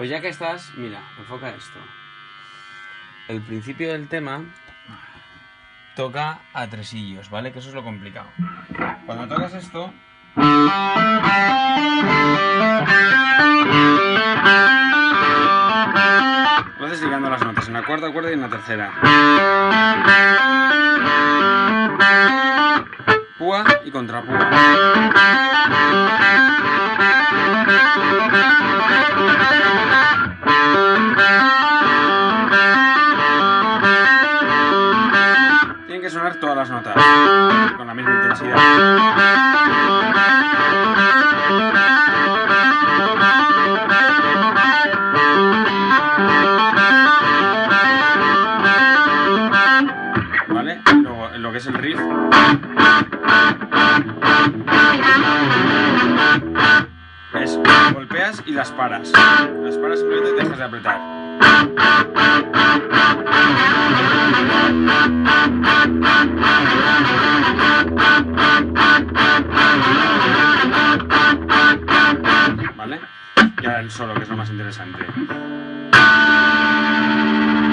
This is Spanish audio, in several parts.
Pues ya que estás, mira, enfoca esto. El principio del tema toca a tresillos, ¿vale? Que eso es lo complicado. Cuando tocas esto... lo haces ligando las notas en la cuarta cuerda y en la tercera. Púa y contrapúa. Tienen que sonar todas las notas con la misma intensidad. ¿Vale? Luego, en lo que es el riff, es golpeas y las paras. Las paras simplemente te dejas de apretar. ¿Vale? Y ahora el solo, que es lo más interesante.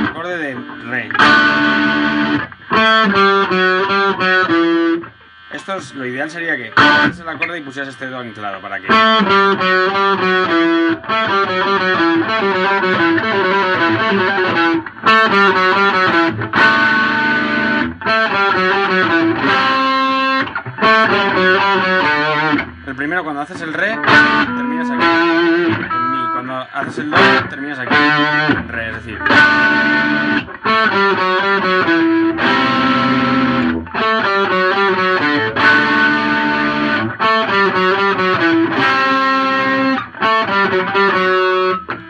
Acorde de re. Esto es, lo ideal sería que haces el acorde y pusieras este dedo anclado para que... El primero, cuando haces el re, terminas aquí. En mi, cuando haces el do, terminas aquí. En re, es decir...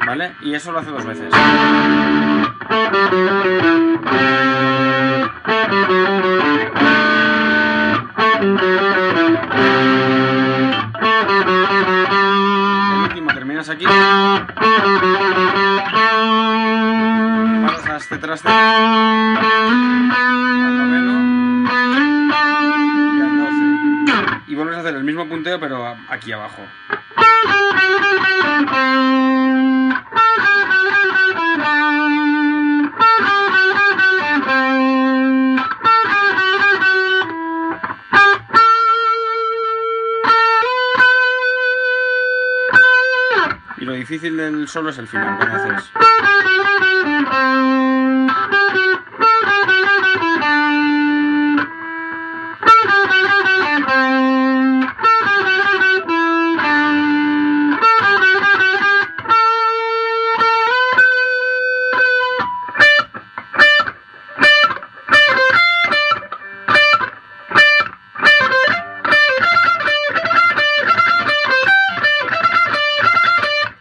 ¿Vale? Y eso lo hace 2 veces. El último terminas aquí. Paras a este traste. Al noveno. Y al 12. Y vuelves a hacer el mismo punteo, pero aquí abajo. Y lo difícil del solo es el final, cuando haces...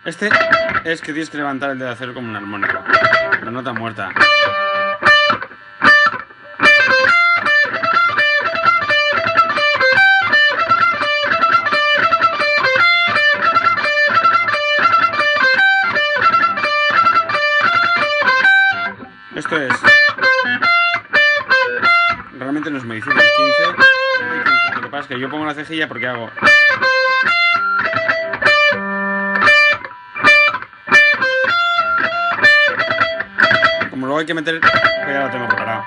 Este es que tienes que levantar el dedo de acero como un armónico, la nota muerta. Esto es... realmente no es muy difícil, 15. Lo que pasa es que yo pongo la cejilla porque hago... Como luego hay que meter... que ya lo tengo preparado.